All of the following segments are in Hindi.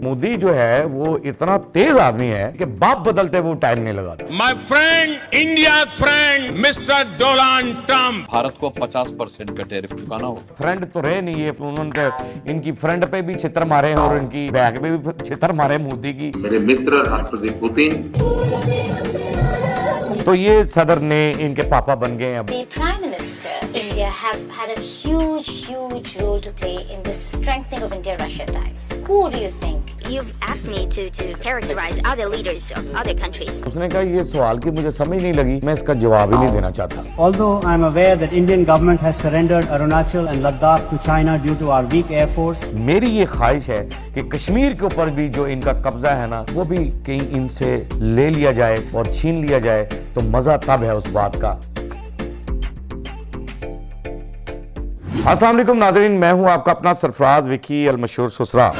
मोदी जो है वो इतना तेज आदमी है कि बाप बदलते वो टाइम नहीं लगाता। My friend, India friend mister Donald Trump. Bharat को 50% का टैरिफ चुकाना होगा। फ्रेंड तो रहे नहीं, ये उन्होंने इनकी फ्रेंड पे भी छितर मारे और इनकी बैग पे भी छितर मारे मोदी की। मेरे मित्र राष्ट्रपति पुतिन, तो ये सदर ने इनके पापा बन गए अब। The Prime Minister, India have had a huge role to play in the strengthening of India-Russia ties. Who do you think? You've asked me to characterize other leaders of other countries. उसने कहा ये सवाल की मुझे समझ नहीं लगी, मैं इसका जवाब ही नहीं देना चाहता। Although I am aware that Indian government has surrendered Arunachal and Ladakh to China due to our weak air force. मेरी ये ख्वाहिश है कि कश्मीर के ऊपर भी जो इनका कब्जा है ना, वो भी कहीं इनसे ले लिया जाए और छीन लिया जाए, तो मजा तब है उस बात का। अस्सलाम वालेकुम नाजरीन, मैं हूं आपका अपना सरफराज विकी अल मशहूर सुसरा।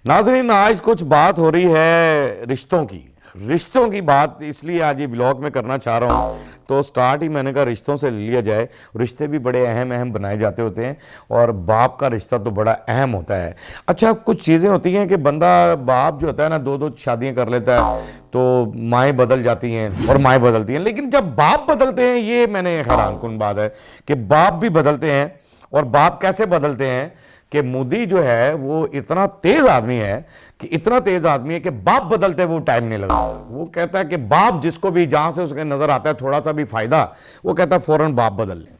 नाजरीन, आज कुछ बात हो रही है रिश्तों की बात, इसलिए आज ये ब्लॉग में करना चाह रहा हूँ। तो स्टार्ट ही मैंने कहा रिश्तों से लिया जाए। रिश्ते भी बड़े अहम बनाए जाते होते हैं और बाप का रिश्ता तो बड़ा अहम होता है। अच्छा, कुछ चीज़ें होती हैं कि बंदा बाप जो होता है ना, दो शादियाँ कर लेता है तो माएँ बदल जाती हैं और माएँ बदलती हैं, लेकिन जब बाप बदलते हैं, ये मैंने हैरानकुन बात है कि बाप भी बदलते हैं। और बाप कैसे बदलते हैं कि मोदी जो है वो इतना तेज आदमी है कि बाप बदलते वो टाइम नहीं लगा। वो कहता है कि बाप जिसको भी जहां से उसके नजर आता है थोड़ा सा भी फायदा, वो कहता है फौरन बाप बदल ले।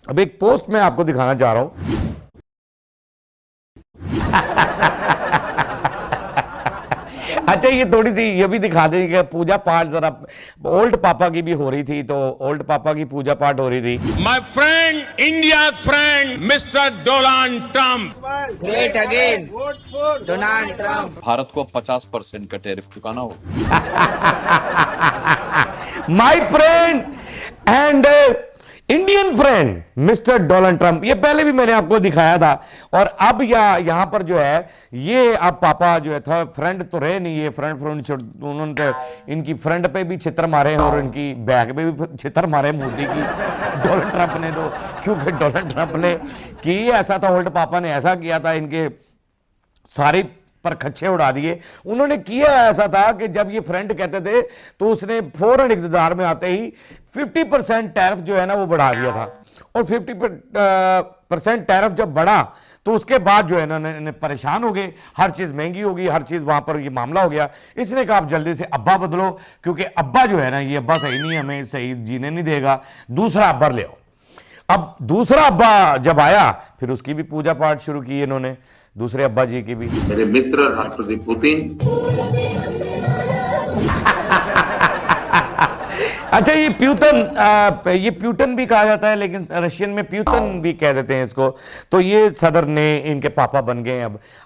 अब एक पोस्ट मैं आपको दिखाना चाह रहा हूं। अच्छा, ये थोड़ी सी ये भी दिखा देंगे, पूजा पाठ जरा ओल्ड पापा की भी हो रही थी, तो ओल्ड पापा की पूजा पाठ हो रही थी। My friend, India friend mister Donald Trump. Great again, Donald Trump. Bharat को 50% का टैरिफ चुकाना होगा। My friend and Indian friend mister Donald Trump, ये पहले भी मैंने आपको दिखाया था। और अब यहाँ पर जो है ये अब पापा जो है था, फ्रेंड तो रहे नहीं, ये फ्रेंड उन्होंने इनकी फ्रेंड पे भी छितर मारे और इनकी बैग पे भी छितर मारे मोदी की, डोनाल्ड ट्रंप ने। तो क्योंकि डोनाल्ड ट्रंप ने की ऐसा था, ओल्ड पापा ने ऐसा किया था, इनके सारे पर खच्चे उड़ा दिए। उन्होंने किया ऐसा था कि जब ये फ्रेंड कहते थे तो उसने फौरन इक़्तिदार में आते ही 50% टैरिफ जो है ना वो बढ़ा दिया था। और 50% टैरिफ जब बढ़ा तो उसके बाद जो है ना परेशान हो गए, हर चीज़ महंगी हो गई, हर चीज़ वहाँ पर ये मामला हो गया। इसने कहा आप जल्दी से अब्बा बदलो, क्योंकि अब्बा जो है ना, ये अब्बा सही नहीं, हमें सही जीने नहीं देगा, दूसरा अब्बा ले आओ। अब दूसरा अब्बा जब आया, फिर उसकी भी पूजा पाठ शुरू की इन्होंने, दूसरे अब्बा जी की भी। मेरे मित्र राष्ट्रपति पुतिन। अच्छा, ये प्यूटन भी कहा जाता है, लेकिन रशियन में प्यूतन भी कह देते हैं इसको। तो ये सदर ने इनके पापा बन गए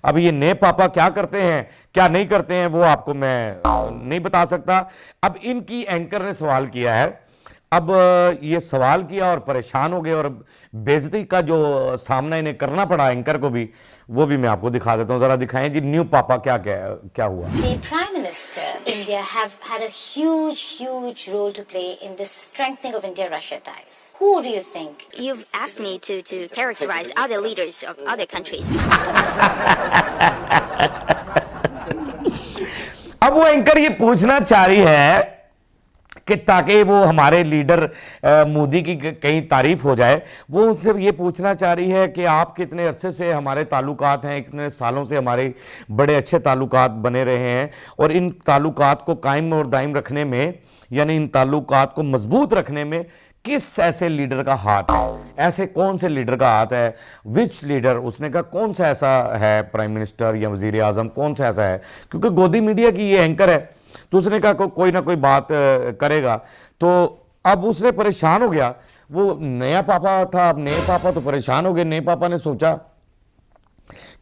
अब ये नए पापा क्या करते हैं क्या नहीं करते हैं वो आपको मैं नहीं बता सकता। अब इनकी एंकर ने सवाल किया है, अब ये सवाल किया और परेशान हो गए, और बेइज्जती का जो सामना इन्हें करना पड़ा एंकर को भी, वो भी मैं आपको दिखा देता हूँ। जरा दिखाएं जी न्यू पापा क्या हुआ। The Prime Minister, India have had a huge role to play in the strengthening of India-Russia ties. Who do you think? You've asked me to characterize other leaders of other countries. अब वो एंकर ये पूछना चाह रही है कि ताकि वो हमारे लीडर मोदी की कहीं तारीफ हो जाए, वो उनसे ये पूछना चाह रही है कि आप कितने अरसे से हमारे ताल्लुकात हैं, इतने सालों से हमारे बड़े अच्छे ताल्लुकात बने रहे हैं, और इन ताल्लुकात को कायम और दायम रखने में, यानी इन ताल्लुकात को मजबूत रखने में किस ऐसे लीडर का हाथ है, ऐसे कौन से लीडर का हाथ है, विच लीडर। उसने कहा कौन सा ऐसा है, प्राइम मिनिस्टर या वजीर आजम, कौन सा ऐसा है, क्योंकि गोदी मीडिया की ये एंकर है। तो उसने कहा कोई ना कोई बात करेगा। तो अब उसने परेशान हो गया, वो नया पापा था, अब नए पापा तो परेशान हो गए। नए पापा ने सोचा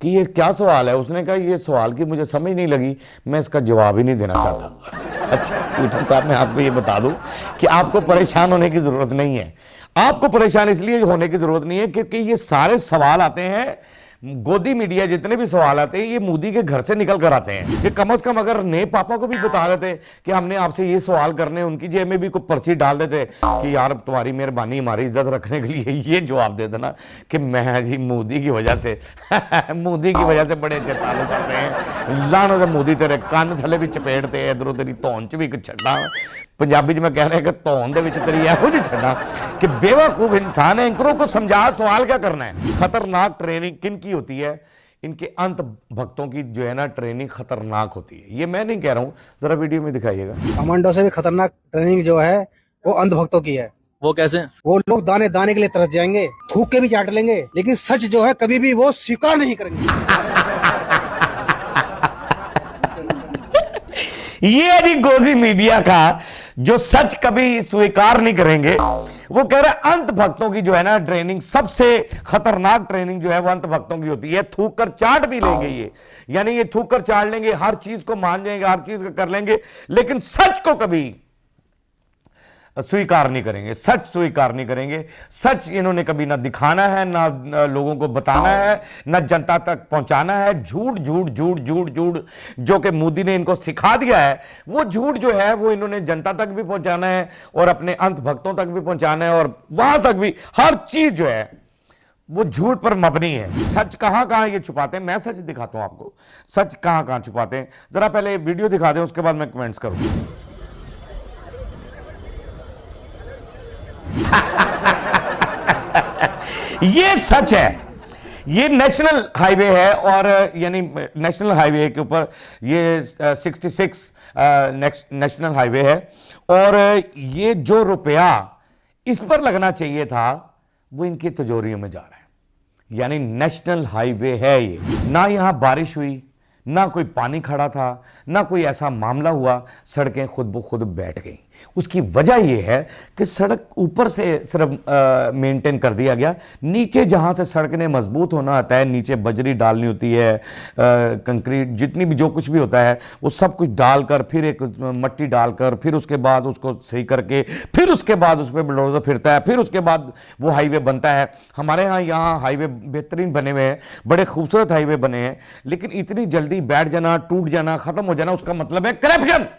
कि ये क्या सवाल है, उसने कहा ये सवाल की मुझे समझ नहीं लगी, मैं इसका जवाब ही नहीं देना चाहता। अच्छा प्यूटन साहब, मैं आपको ये बता दूं कि आपको परेशान होने की जरूरत नहीं है। आपको परेशान इसलिए होने की जरूरत नहीं है क्योंकि ये सारे सवाल आते हैं गोदी मीडिया जितने भी सवाल आते हैं ये मोदी के घर से निकल कर आते हैं कि कम से कम अगर नए पापा को भी बता देते कि हमने आपसे ये सवाल करने, उनकी जेब में भी कोई पर्ची डाल देते कि यार तुम्हारी मेहरबानी हमारी इज्जत रखने के लिए ये जवाब दे देना कि मैं जी मोदी की वजह से मोदी की वजह से बड़े अच्छे ताल्लुक कर रहे हैं, लानत है मोदी तेरे ਕੰਨ ਥੱਲੇ ਵੀ ਚਪੇੜਤੇ ਇਧਰੋਂ ਤੇਰੀ ਧੌਣ ਚ ਵੀ ਇੱਕ ਛੱਡਾਂ। पंजाबी च मैं कह रहा कि धौन दे विच तेरी ਇਹੋ ਜਿਹੀ छड्डा कि बेवकूफ इंसान है। एंकरों को समझा सवाल क्या करना है। खतरनाक ट्रेनिंग किन की होती है? इनके अंत भक्तों की जो है ना ट्रेनिंग खतरनाक होती है। ये मैं नहीं कह रहा हूँ, जरा वीडियो में दिखाइएगा। कमांडो से भी खतरनाक ट्रेनिंग जो है वो अंधभक्तों की है। वो कैसे? वो लोग दाने दाने के लिए तरस जाएंगे, थूक के भी चाट लेंगे, लेकिन सच जो है कभी भी वो स्वीकार नहीं करेंगे। ये है जी गोदी मीडिया का जो सच कभी स्वीकार नहीं करेंगे। वो कह रहे हैं अंत भक्तों की जो है ना ट्रेनिंग, सबसे खतरनाक ट्रेनिंग जो है वो अंत भक्तों की होती है। थूक कर चाट भी लेंगे ये, यानी ये थूक कर चाट लेंगे, हर चीज को मान जाएंगे, हर चीज को कर लेंगे, लेकिन सच को कभी स्वीकार नहीं करेंगे। सच स्वीकार नहीं करेंगे। सच इन्होंने कभी ना दिखाना है, ना लोगों को बताना है, ना जनता तक पहुंचाना है। झूठ झूठ झूठ झूठ झूठ जो कि मोदी ने इनको सिखा दिया है, वो झूठ जो है वो इन्होंने जनता तक भी पहुंचाना है और अपने अंत भक्तों तक भी पहुंचाना है, और वहां तक भी हर चीज जो है वो झूठ पर मबनी है। सच कहां कहां ये छुपाते हैं, मैं सच दिखाता हूं आपको सच कहां कहां छुपाते हैं। जरा पहले वीडियो दिखा दें, उसके बाद मैं कमेंट्स करूंगा। ये सच है। ये नेशनल हाईवे है, और यानी नेशनल हाईवे के ऊपर ये 66 नेशनल हाईवे है, और ये जो रुपया इस पर लगना चाहिए था वो इनकी तिजोरियों में जा रहा है। यानी नेशनल हाईवे है ये। ना यहां बारिश हुई, ना कोई पानी खड़ा था, ना कोई ऐसा मामला हुआ, सड़कें खुद ब खुद बैठ गई। उसकी वजह यह है कि सड़क ऊपर से सिर्फ मेंटेन कर दिया गया, नीचे जहां से सड़क ने मजबूत होना आता है, नीचे बजरी डालनी होती है, कंक्रीट जितनी भी जो कुछ भी होता है वो सब कुछ डालकर, फिर एक मट्टी डालकर, फिर उसके बाद उसको सही करके, फिर उसके बाद उस पर बुलडोजर फिरता है, फिर उसके बाद वो हाईवे बनता है। हमारे यहाँ हाईवे बेहतरीन बने हुए हैं, बड़े खूबसूरत हाईवे बने हैं, लेकिन इतनी जल्दी बैठ जाना, टूट जाना, खत्म हो जाना, उसका मतलब है करप्शन।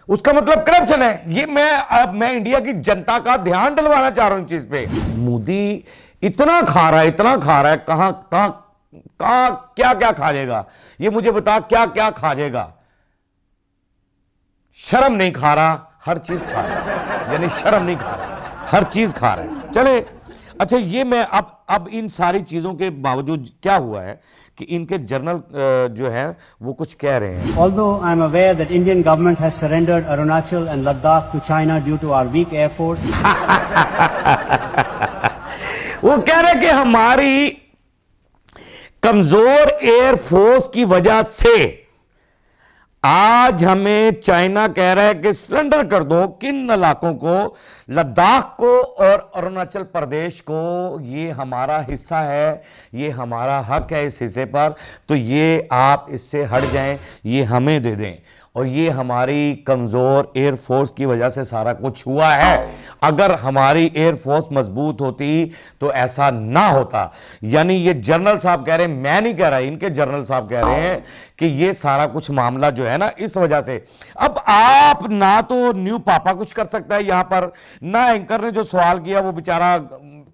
उसका मतलब करप्शन है। ये मैं इंडिया की जनता का ध्यान डलवाना चाह रहा हूं इस चीज पे। मोदी इतना खा रहा है, इतना खा रहा है, कहां कहां कहां क्या क्या खा जाएगा ये मुझे बता, क्या क्या खा जाएगा। शर्म नहीं खा रहा, हर चीज खा रहा है, यानी शर्म नहीं खा रहा, हर चीज खा रहा है। चले, अच्छा ये मैं अब इन सारी चीजों के बावजूद क्या हुआ है कि इनके जर्नल जो है वो कुछ कह रहे हैं। Although I am aware that Indian government has surrendered Arunachal and Ladakh to China due to our weak air force. वो कह रहे कि हमारी कमजोर एयर फोर्स की वजह से आज हमें चाइना कह रहा है कि सरेंडर कर दो। किन इलाकों को? लद्दाख को और अरुणाचल प्रदेश को। ये हमारा हिस्सा है, ये हमारा हक है इस हिस्से पर, तो ये आप इससे हट जाएं, ये हमें दे दें। और ये हमारी कमज़ोर एयरफोर्स की वजह से सारा कुछ हुआ है। अगर हमारी एयरफोर्स मजबूत होती तो ऐसा ना होता। यानी ये जनरल साहब कह रहे हैं, मैं नहीं कह रहा, इनके जनरल साहब कह रहे हैं कि ये सारा कुछ मामला जो है ना इस वजह से। अब आप ना तो न्यू पापा कुछ कर सकता है यहां पर, ना एंकर ने जो सवाल किया वो बेचारा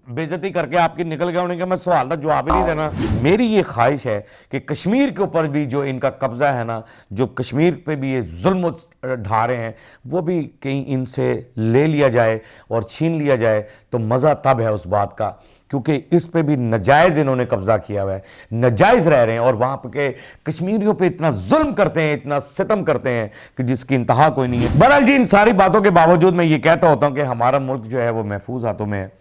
बेइज्जती करके आपकी निकल गया, उन्होंने कहा मैं सवाल का जवाब ही नहीं देना। मेरी ये ख्वाहिश है कि कश्मीर के ऊपर भी जो इनका कब्जा है ना, जो कश्मीर पे भी ये जुल्म ढा रहे हैं, वो भी कहीं इनसे ले लिया जाए और छीन लिया जाए, तो मज़ा तब है उस बात का, क्योंकि इस पे भी नजायज़ इन्होंने कब्जा किया हुआ है, नजायज़ रह रहे हैं और वहाँ के कश्मीरियों पे इतना जुल्म करते हैं, इतना सितम करते हैं कि जिसकी इंतहा कोई नहीं है। बहरहाल जी, इन सारी बातों के बावजूद मैं ये कहता होता हूँ कि हमारा मुल्क जो है वो महफूज हाथों में है।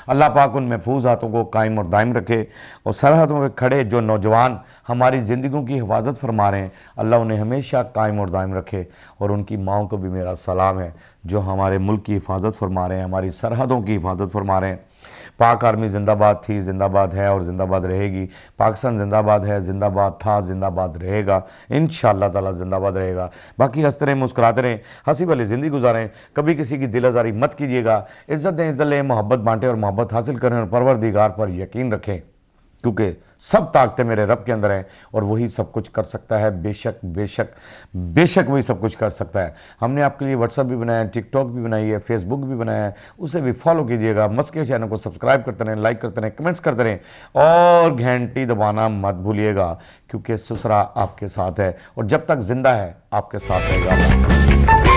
अल्लाह पाक उन महफूज हाथों को कायम और दायम रखे, और सरहदों पे खड़े जो नौजवान हमारी ज़िंदगियों की हिफाजत फरमा रहे हैं, अल्लाह उन्हें हमेशा कायम और दायम रखे। और उनकी माओं को भी मेरा सलाम है जो हमारे मुल्क की हिफाजत फरमा रहे हैं, हमारी सरहदों की हिफाजत फरमा रहे हैं। पाक आर्मी जिंदाबाद थी, जिंदाबाद है और जिंदाबाद रहेगी। पाकिस्तान जिंदाबाद है, जिंदाबाद था, जिंदाबाद रहेगा, इंशाअल्लाह ताला जिंदाबाद रहेगा। बाकी हंसते रहें, मुस्कुराते रहें, हंसी वाली ज़िंदगी गुजारें, कभी किसी की दिल आज़ारी मत कीजिएगा। इज़्ज़त दें, इज़्ज़त लें, मोहब्बत बांटें और मोहब्बत हासिल करें और परवरदिगार पर यकीन रखें। क्योंकि सब ताकतें मेरे रब के अंदर हैं और वही सब कुछ कर सकता है। बेशक बेशक बेशक वही सब कुछ कर सकता है। हमने आपके लिए व्हाट्सएप भी बनाया है, टिकटॉक भी बनाई है, फेसबुक भी बनाया है, उसे भी फॉलो कीजिएगा। मस्त के चैनल को सब्सक्राइब करते रहें, लाइक करते रहें, कमेंट्स करते रहें और घंटी दबाना मत भूलिएगा, क्योंकि ससुरा आपके साथ है और जब तक जिंदा है आपके साथ रहेगा।